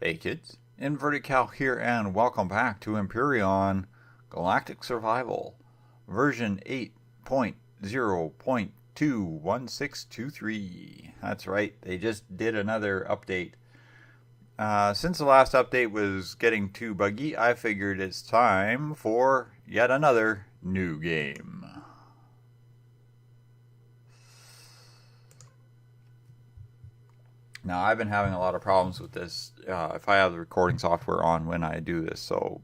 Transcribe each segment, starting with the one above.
Hey kids, Inverted Cal here and welcome back to Empyrion Galactic Survival version 8.0.21623. That's right, they just did another update. Since the last update was getting too buggy, I figured it's time for yet another new game. Now, I've been having a lot of problems with this if I have the recording software on when I do this, so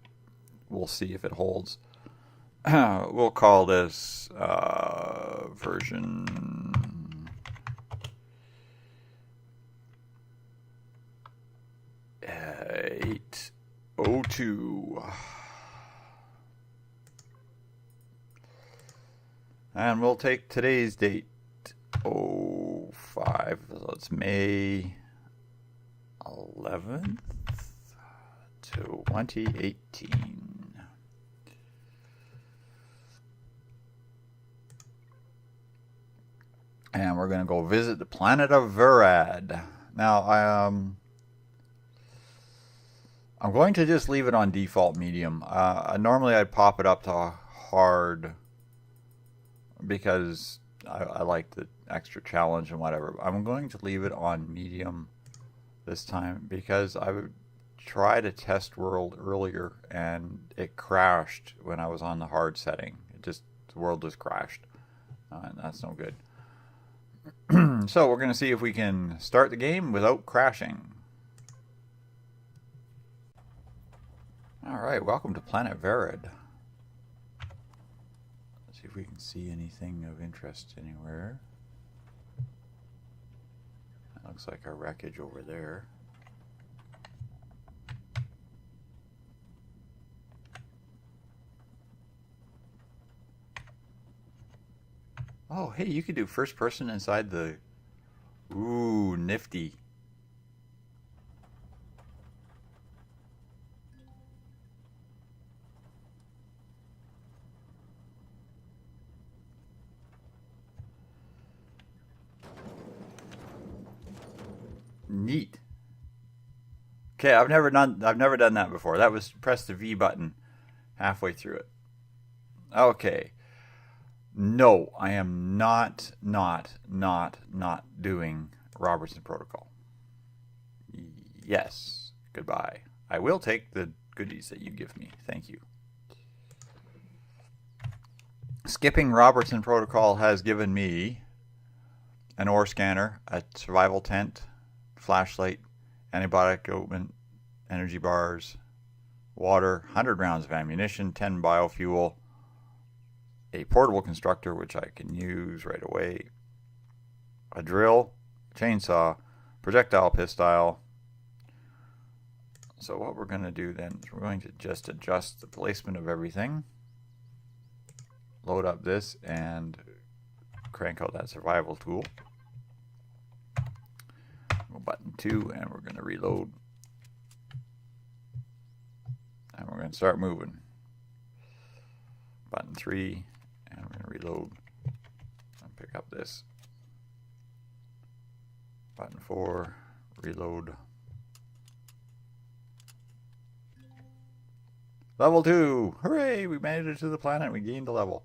we'll see if it holds. We'll call this version 8.0.2. And we'll take today's date. 05, so it's May 11th, 2018. And we're going to go visit the planet of Verad. Now, I'm going to just leave it on default medium. Normally I'd pop it up to hard because I like the extra challenge and whatever. I'm going to leave it on medium this time because I would try to test world earlier and it crashed when I was on the hard setting. The world just crashed, and that's no good. So we're going to see if we can start the game without crashing. Alright, welcome to Planet Verad. See if we can see anything of interest anywhere. That looks like our wreckage over there. Oh, hey, you could do first person inside the... Ooh, nifty. Neat. Okay, I've never done that before. That was press the V button halfway through it. Okay. No, I am not doing Robertson Protocol. Yes. Goodbye. I will take the goodies that you give me. Thank you. Skipping Robertson Protocol has given me an ore scanner, a survival tent, flashlight, antibiotic equipment, energy bars, water, 100 rounds of ammunition, 10 biofuel, a portable constructor which I can use right away, a drill, chainsaw, projectile pistol. So what we're going to do then is we're going to just adjust the placement of everything, load up this, and crank out that survival tool. Button 2, and we're going to reload, and we're going to start moving. Button 3, and we're going to reload and pick up this. Button 4, reload. Level 2! Hooray! We made it to the planet. We gained a level.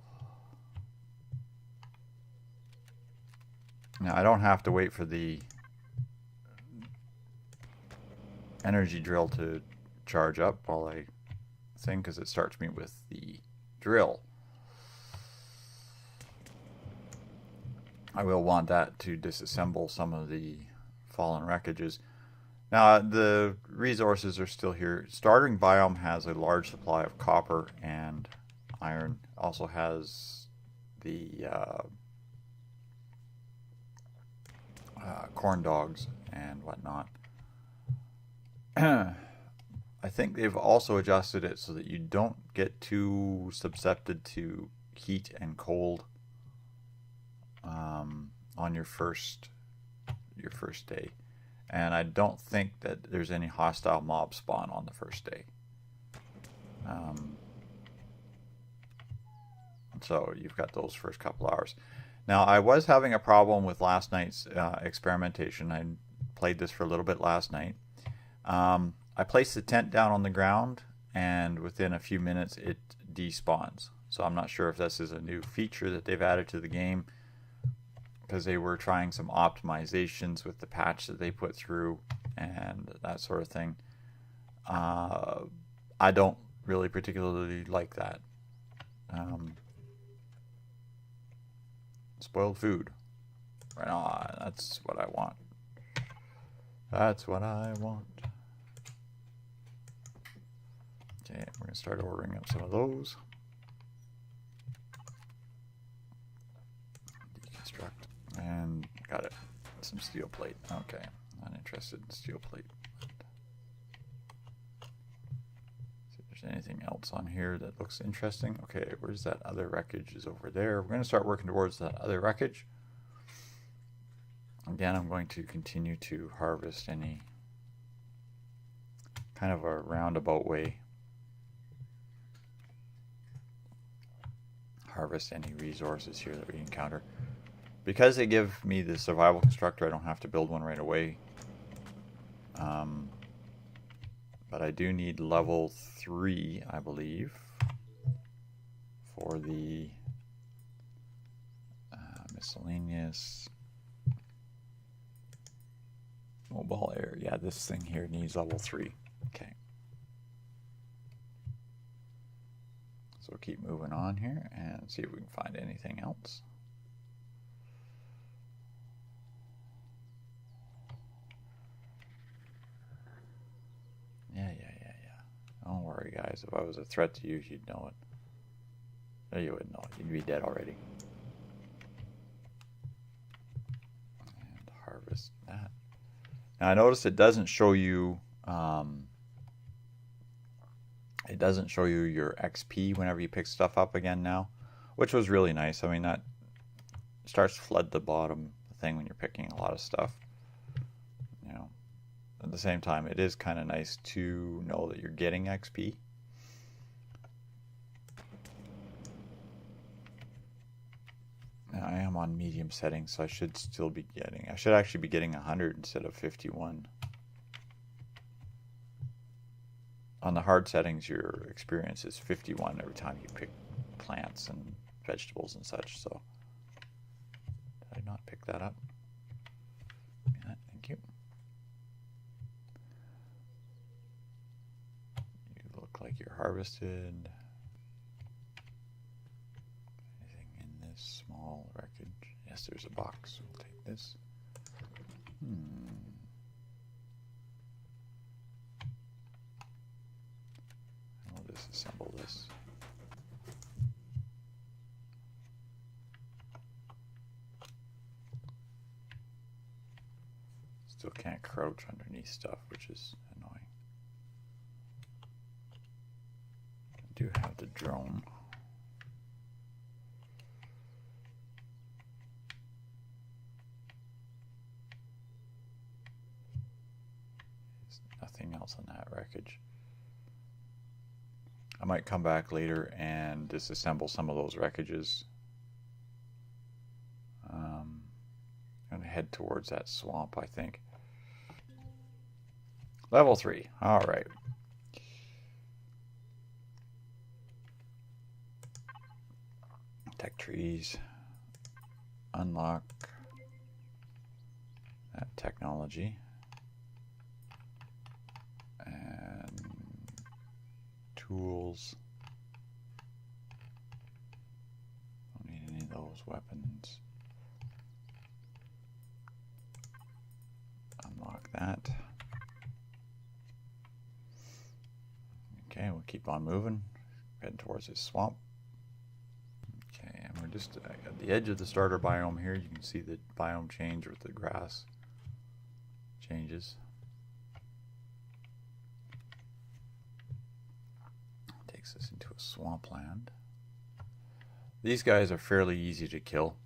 Now I don't have to wait for the energy drill to charge up while I sing, because it starts me with the drill. I will want that to disassemble some of the fallen wreckages. Now the resources are still here. Starting biome has a large supply of copper and iron. Also has the corn dogs and whatnot. I think they've also adjusted it so that you don't get too susceptible to heat and cold on your first day, and I don't think that there's any hostile mob spawn on the first day. So you've got those first couple hours. Now I was having a problem with last night's experimentation. I played this for a little bit last night. I place the tent down on the ground, and within a few minutes it despawns. So I'm not sure if this is a new feature that they've added to the game, because they were trying some optimizations with the patch that they put through and that sort of thing. I don't really particularly like that. Spoiled food. Right on. That's what I want. That's what I want. Okay, we're going to start ordering up some of those. Deconstruct. And got it. Some steel plate. Okay. Not interested in steel plate. See if there's anything else on here that looks interesting. Okay, where's that other wreckage? Is over there. We're going to start working towards that other wreckage. Again, I'm going to continue to harvest any kind of a roundabout way. Harvest any resources here that we encounter. Because they give me the survival constructor, I don't have to build one right away. But I do need level 3, I believe, for the miscellaneous mobile air. Yeah, this thing here needs level 3. Okay. So we'll keep moving on here and see if we can find anything else. Yeah. Don't worry, guys. If I was a threat to you, you'd know it. No, you wouldn't know it. You'd be dead already. And harvest that. Now I noticed it doesn't show you your XP whenever you pick stuff up again now, which was really nice. I mean, that starts to flood the bottom thing when you're picking a lot of stuff. You know, at the same time, it is kind of nice to know that you're getting XP. Now, I am on medium settings, so I should still be getting. I should actually be getting 100 instead of 51. On the hard settings, your experience is 51 every time you pick plants and vegetables and such. So, did I not pick that up? Yeah, thank you. You look like you're harvested. Anything in this small wreckage? Yes, there's a box. We'll take this. We'll disassemble this. Still can't crouch underneath stuff, which is annoying. I do have the drone. There's nothing else on that wreckage. I might come back later and disassemble some of those wreckages. I'm going to head towards that swamp, I think. Level 3. All right. Tech trees. Unlock that technology. And tools. Don't need any of those weapons. Unlock that. Okay, we'll keep on moving, heading towards this swamp. Okay, and we're just at the edge of the starter biome here. You can see the biome change with the grass changes. Takes us into a swampland. These guys are fairly easy to kill.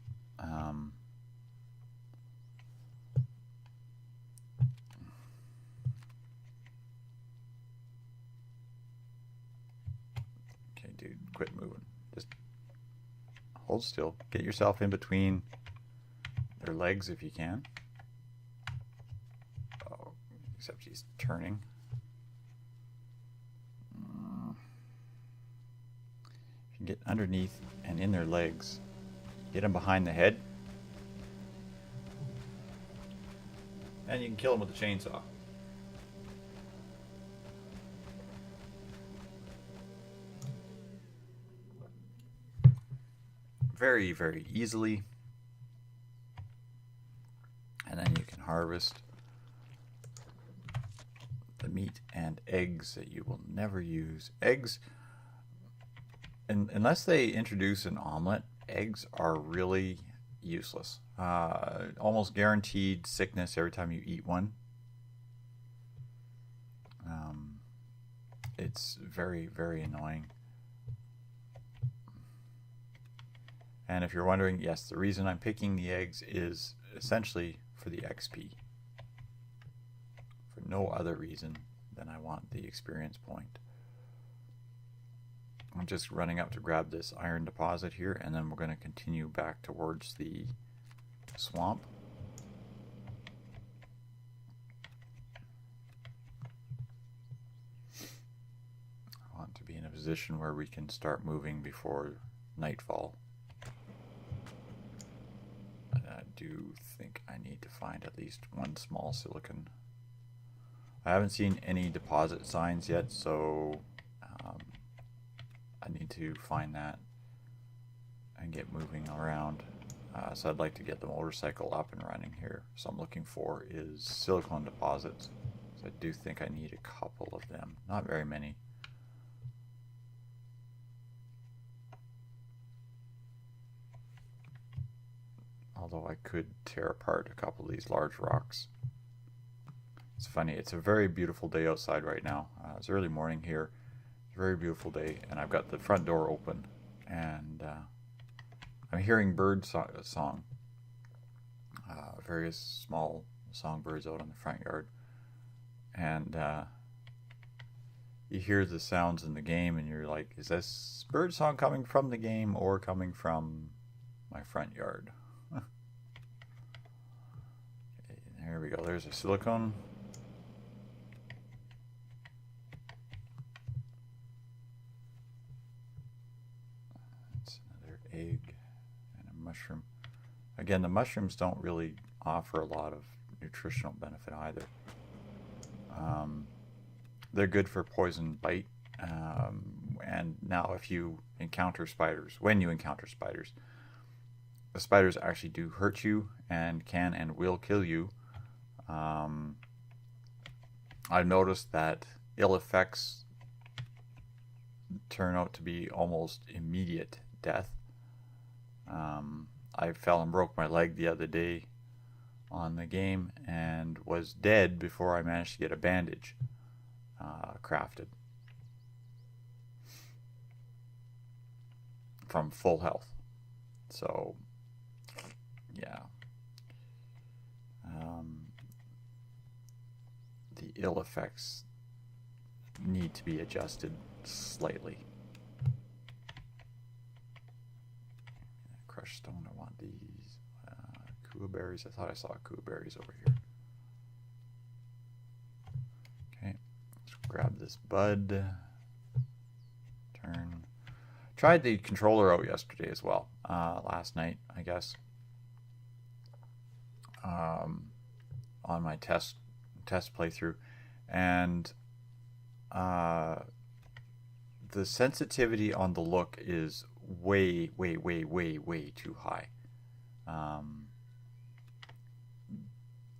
Okay, dude, quit moving. Just hold still. Get yourself in between their legs if you can. Oh, except he's turning. can get underneath and in their legs. Get them behind the head. And you can kill them with a chainsaw. Very, very easily. And then you can harvest the meat and eggs that you will never use. Eggs, unless they introduce an omelet, eggs are really useless. Almost guaranteed sickness every time you eat one. It's very, very annoying. And if you're wondering, yes, the reason I'm picking the eggs is essentially for the XP. For no other reason than I want the experience point. I'm just running up to grab this iron deposit here, and then we're going to continue back towards the swamp. I want to be in a position where we can start moving before nightfall. I do think I need to find at least one small silicon. I haven't seen any deposit signs yet, so I need to find that and get moving around. So I'd like to get the motorcycle up and running here. So I'm looking for is silicone deposits. So I do think I need a couple of them, not very many. Although I could tear apart a couple of these large rocks. It's funny, it's a very beautiful day outside right now. It's early morning here. It's a very beautiful day, and I've got the front door open, and I'm hearing bird song. Various small songbirds out in the front yard. And you hear the sounds in the game, and you're like, is this bird song coming from the game or coming from my front yard? Okay, there we go. There's a silicone. That's another egg and a mushroom. Again, the mushrooms don't really offer a lot of nutritional benefit either. They're good for poison bite. And now if you encounter spiders, when you encounter spiders, the spiders actually do hurt you and can and will kill you. I've noticed that ill effects turn out to be almost immediate death. I fell and broke my leg the other day on the game and was dead before I managed to get a bandage crafted from full health. So yeah, the ill effects need to be adjusted slightly. Crushed stone, I want these. Kua berries, I thought I saw kua berries over here. Okay, let's grab this bud. Turn. Tried the controller out yesterday as well. Last night, I guess. On my test playthrough, and the sensitivity on the look is way too high.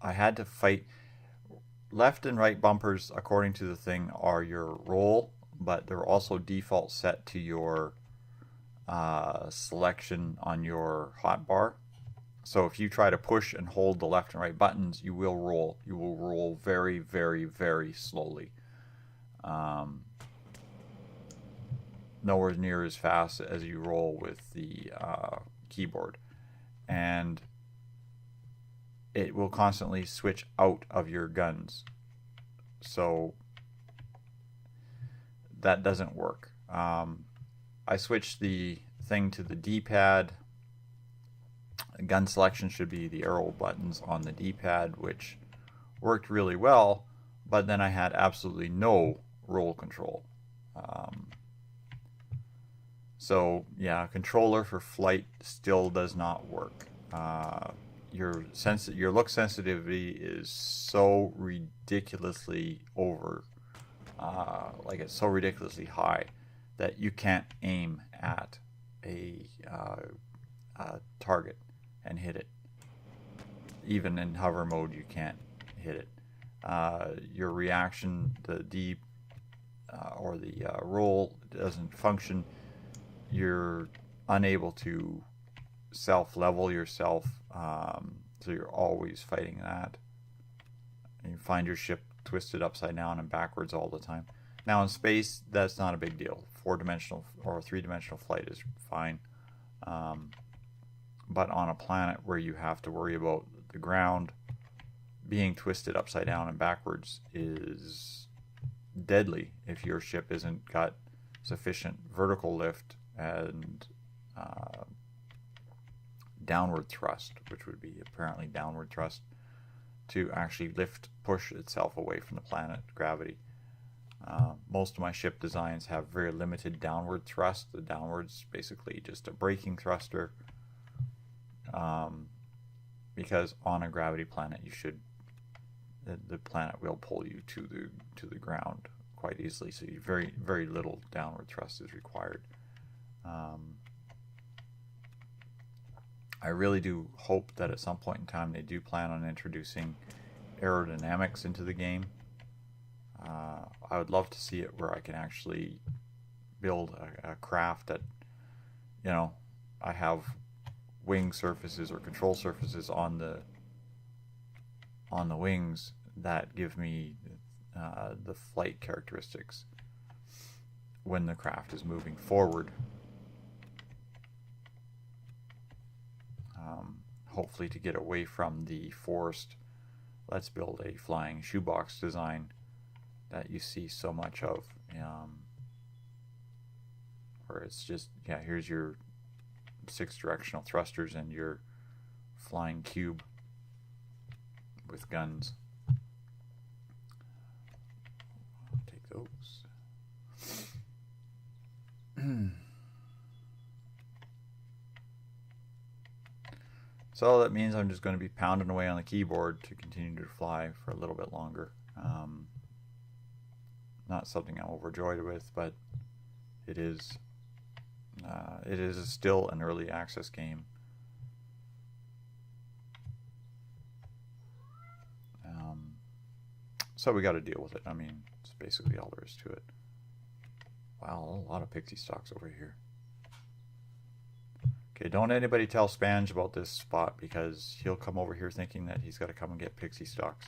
I had to fight. Left and right bumpers, according to the thing, are your roll, but they're also default set to your selection on your hotbar. So if you try to push and hold the left and right buttons, you will roll. You will roll very, very, very slowly. Nowhere near as fast as you roll with the keyboard. And it will constantly switch out of your guns. So that doesn't work. I switched the thing to the D-pad. Gun selection should be the arrow buttons on the D-pad, which worked really well, but then I had absolutely no roll control. So yeah, a controller for flight still does not work. Your look sensitivity is so ridiculously over, like it's so ridiculously high that you can't aim at a target and hit it. Even in hover mode, you can't hit it. Your reaction, the D or the roll doesn't function. You're unable to self-level yourself, so you're always fighting that. And you find your ship twisted upside down and backwards all the time. Now in space, that's not a big deal. 4-dimensional or 3-dimensional flight is fine. But on a planet where you have to worry about the ground being twisted upside down and backwards is deadly if your ship isn't got sufficient vertical lift and downward thrust, which would be apparently downward thrust, to actually push itself away from the planet gravity. Most of my ship designs have very limited downward thrust. The downward's basically just a braking thruster, because on a gravity planet the planet will pull you to the ground quite easily. So very very little downward thrust is required. I really do hope that at some point in time they do plan on introducing aerodynamics into the game. I would love to see it where I can actually build a craft that, I have wing surfaces or control surfaces on the wings that give me the flight characteristics when the craft is moving forward. Hopefully to get away from the forced, let's build a flying shoebox design that you see so much of, where it's just, here's your 6 directional thrusters and your flying cube with guns. I'll take those. So that means I'm just going to be pounding away on the keyboard to continue to fly for a little bit longer. Not something I'm overjoyed with, but it is still an early access game. So we got to deal with it. I mean, it's basically all there is to it. Wow, a lot of pixie stocks over here. Okay, don't anybody tell Spange about this spot, because he'll come over here thinking that he's got to come and get pixie stocks.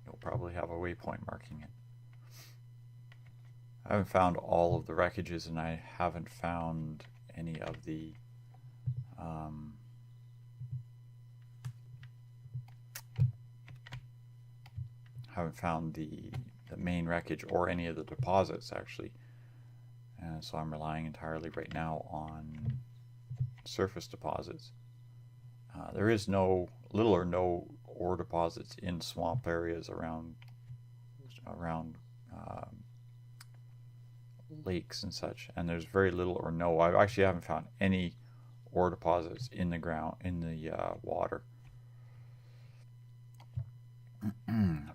He'll probably have a waypoint marking it. I haven't found all of the wreckages, and I haven't found any of the main wreckage or any of the deposits actually. So I'm relying entirely right now on surface deposits. There is little or no ore deposits in swamp areas around lakes and such, and there's very little or no. I actually haven't found any ore deposits in the ground, in the water.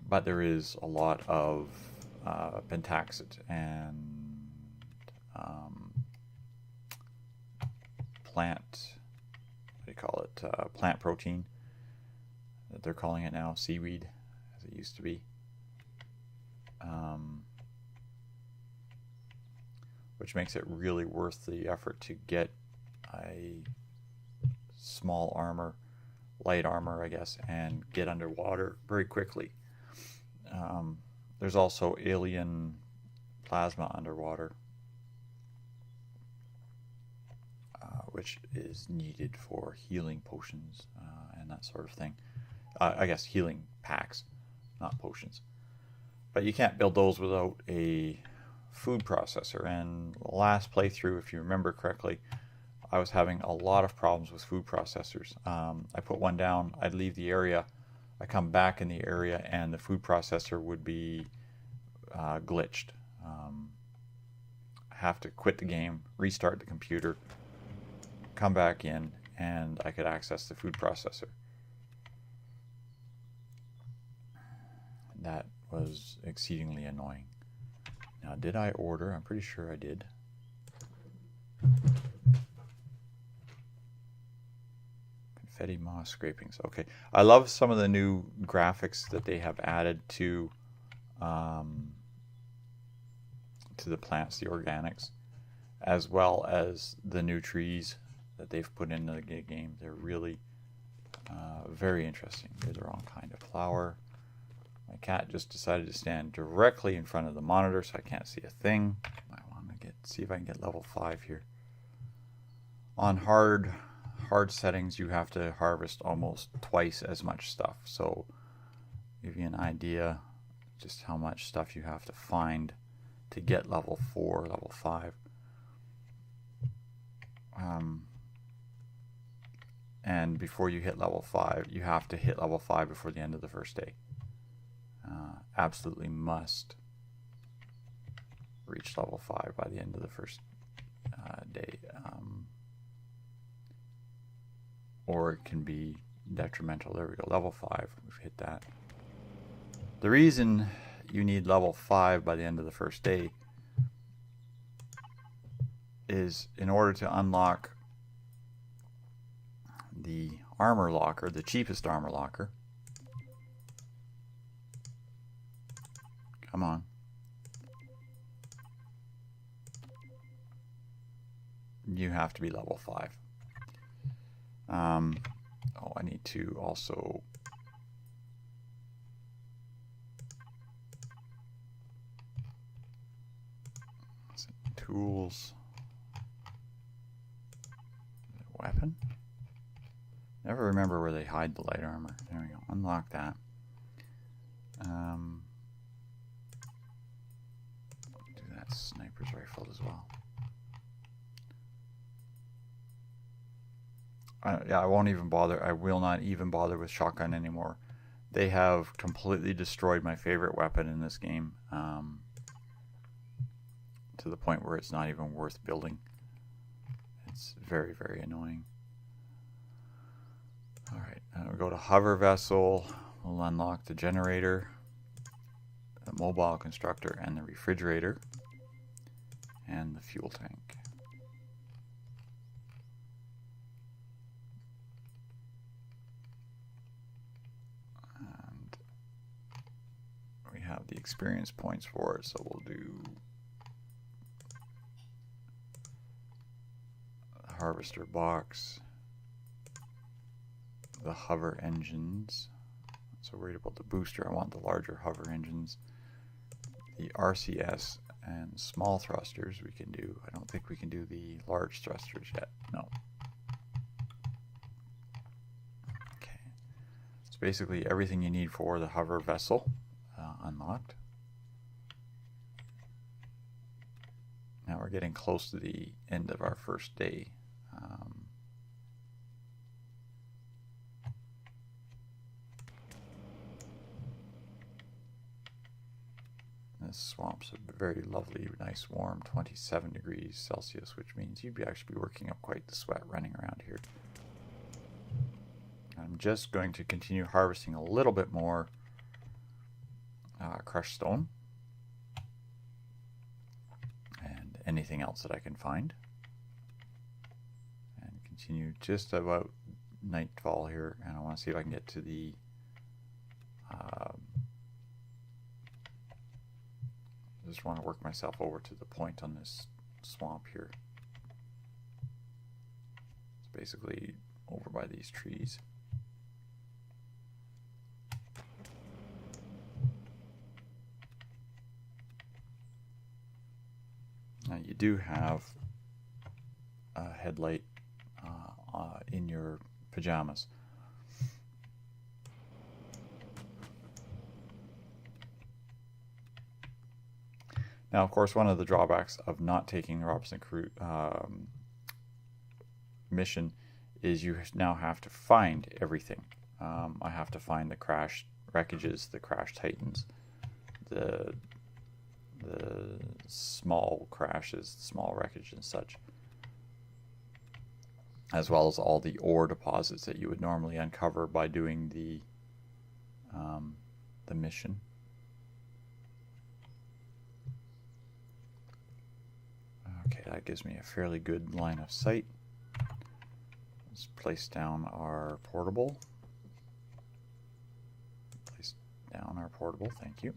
But there is a lot of pentaxid and plant, what do you call it, plant protein, that they're calling it now, seaweed, as it used to be, which makes it really worth the effort to get a small armor, light armor I guess, and get underwater very quickly. There's also alien plasma underwater, which is needed for healing potions and that sort of thing. I guess healing packs, not potions. But you can't build those without a food processor. And the last playthrough, if you remember correctly, I was having a lot of problems with food processors. I put one down, I'd leave the area, I come back in the area, and the food processor would be glitched. I have to quit the game, restart the computer, come back in, and I could access the food processor. That was exceedingly annoying. Now, did I order? I'm pretty sure I did. Confetti moss scrapings. Okay. I love some of the new graphics that they have added to the plants, the organics, as well as the new trees that they've put into the game. They're really very interesting. They're the wrong kind of flower. My cat just decided to stand directly in front of the monitor, so I can't see a thing. I want to see if I can get level 5 here. On hard settings, you have to harvest almost twice as much stuff. So, give you an idea just how much stuff you have to find to get level 4, level 5. And before you hit level 5, you have to hit level 5 before the end of the first day. Absolutely must reach level 5 by the end of the first day. Or it can be detrimental. There we go, level 5. We've hit that. The reason you need level 5 by the end of the first day is in order to unlock the armor locker, the cheapest armor locker. Come on. You have to be level 5. Oh, I need to also tools, weapon. Never remember where they hide the light armor. There we go. Unlock that. Do that sniper's rifle as well. Yeah, I won't even bother. I will not even bother with shotgun anymore. They have completely destroyed my favorite weapon in this game, to the point where it's not even worth building. It's very, very annoying. Alright, we'll go to hover vessel. We'll unlock the generator, the mobile constructor, and the refrigerator, and the fuel tank. And we have the experience points for it, so we'll do the harvester box, the hover engines. Not so worried about the booster. I want the larger hover engines. The RCS and small thrusters we can do. I don't think we can do the large thrusters yet. No. Okay. It's basically everything you need for the hover vessel unlocked. Now we're getting close to the end of our first day. This swamp's a very lovely, nice, warm 27 degrees Celsius, which means you'd actually be working up quite the sweat running around here. I'm just going to continue harvesting a little bit more crushed stone and anything else that I can find, and continue just about nightfall here. And I want to see if I can get to the I just want to work myself over to the point on this swamp here. It's basically over by these trees. Now you do have a headlight in your pajamas. Now, of course, one of the drawbacks of not taking the Robinson Crusoe mission is you now have to find everything. I have to find the crashed wreckages, the crashed Titans, the the small crashes, small wreckage and such, as well as all the ore deposits that you would normally uncover by doing the mission. Okay, that gives me a fairly good line of sight. Let's place down our portable. Place down our portable, thank you.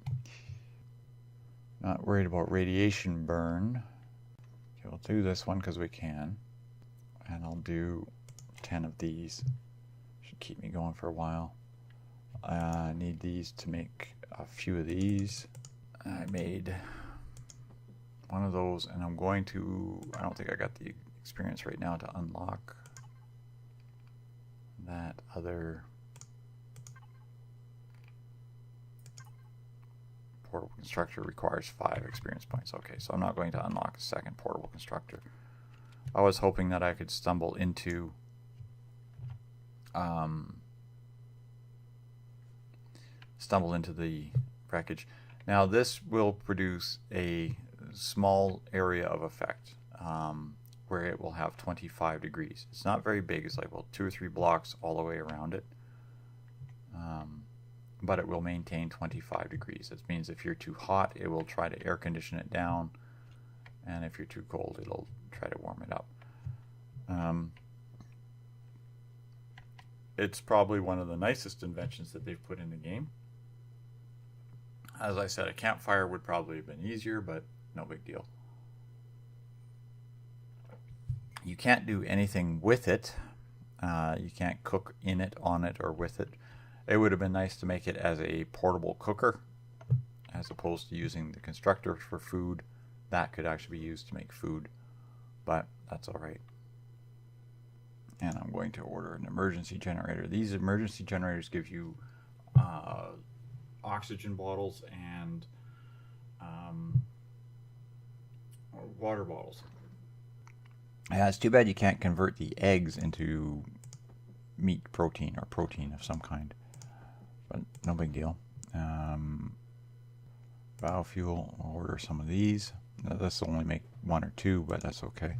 Not worried about radiation burn. Okay, we'll do this one because we can. And I'll do 10 of these. Should keep me going for a while. I need these to make a few of these. I made one of those, and I'm going to, I don't think I got the experience right now to unlock that other portable constructor. Requires 5 experience points. Okay, so I'm not going to unlock a second portable constructor. I was hoping that I could stumble into the wreckage. Now this will produce a small area of effect where it will have 25 degrees. It's not very big. It's like, well, 2 or 3 blocks all the way around it. But it will maintain 25 degrees. That means if you're too hot, it will try to air condition it down, and if you're too cold, it'll try to warm it up. It's probably one of the nicest inventions that they've put in the game. As I said, a campfire would probably have been easier, but no big deal. You can't do anything with it. You can't cook in it, on it, or with it. It would have been nice to make it as a portable cooker, as opposed to using the constructor for food. That could actually be used to make food, but that's all right. And I'm going to order an emergency generator. These emergency generators give you oxygen bottles and water bottles. Yeah, it's too bad you can't convert the eggs into meat protein or protein of some kind, but no big deal. Biofuel, I'll order some of these. Now, this will only make 1 or 2, but that's okay.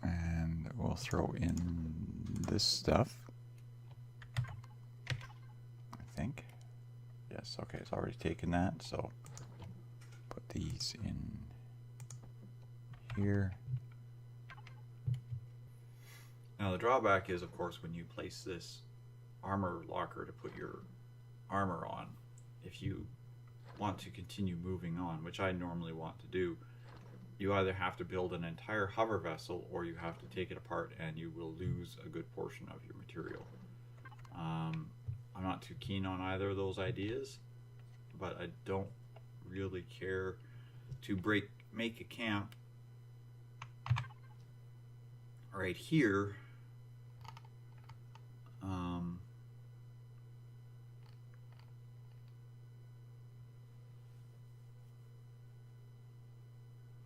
And we'll throw in this stuff, I think. Yes, okay, it's already taken that, so put these in here. Now the drawback is, of course, when you place this armor locker to put your armor on, if you want to continue moving on, which I normally want to do, you either have to build an entire hover vessel or you have to take it apart, and you will lose a good portion of your material. I'm not too keen on either of those ideas, but I don't really care to make a camp right here.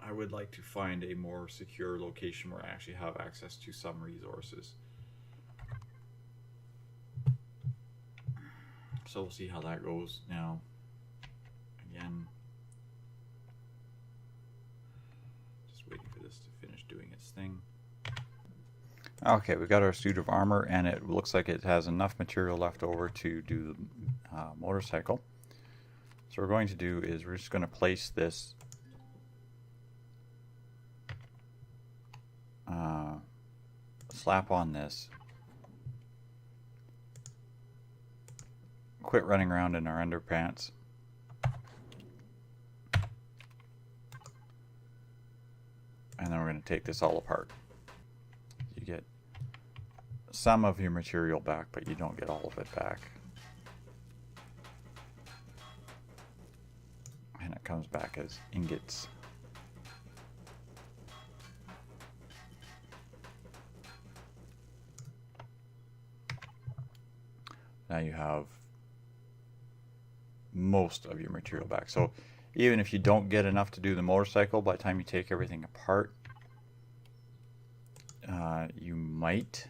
I would like to find a more secure location where I actually have access to some resources. So we'll see how that goes. Now, again, just waiting for this to finish doing its thing. Okay, we got our suit of armor, and it looks like it has enough material left over to do the motorcycle. So what we're going to do is we're just going to place this slap on this, quit running around in our underpants, and then we're going to take this all apart. You get some of your material back, but you don't get all of it back. And it comes back as ingots. Now you have most of your material back. So even if you don't get enough to do the motorcycle, by the time you take everything apart, you might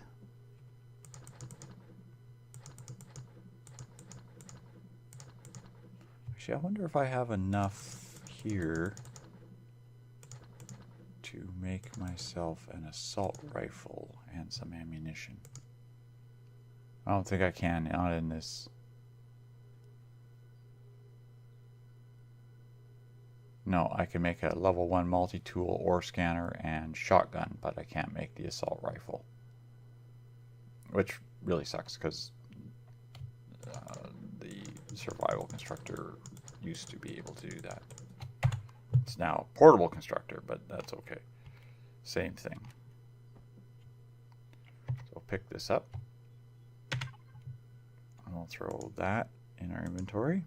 Actually, I wonder if I have enough here to make myself an assault rifle and some ammunition. I don't think I can, not in this. No, I can make a level 1 multi-tool ore scanner and shotgun, but I can't make the assault rifle. Which really sucks, because the survival constructor used to be able to do that. It's now a portable constructor, but that's okay. Same thing. So pick this up. And we'll throw that in our inventory.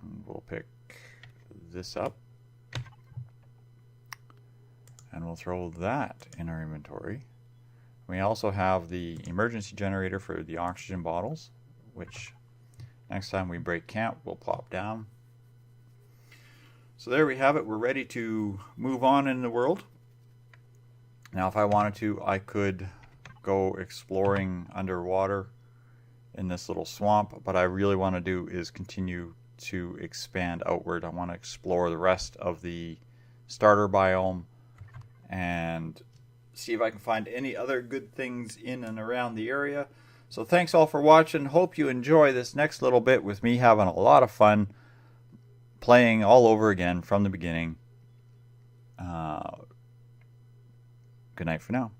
And we'll pick this up. And we'll throw that in our inventory. We also have the emergency generator for the oxygen bottles, which next time we break camp, we'll plop down. So there we have it. We're ready to move on in the world. Now, if I wanted to, I could go exploring underwater in this little swamp. But I really want to do is continue to expand outward. I want to explore the rest of the starter biome and see if I can find any other good things in and around the area. So thanks all for watching. Hope you enjoy this next little bit with me having a lot of fun playing all over again from the beginning. Good night for now.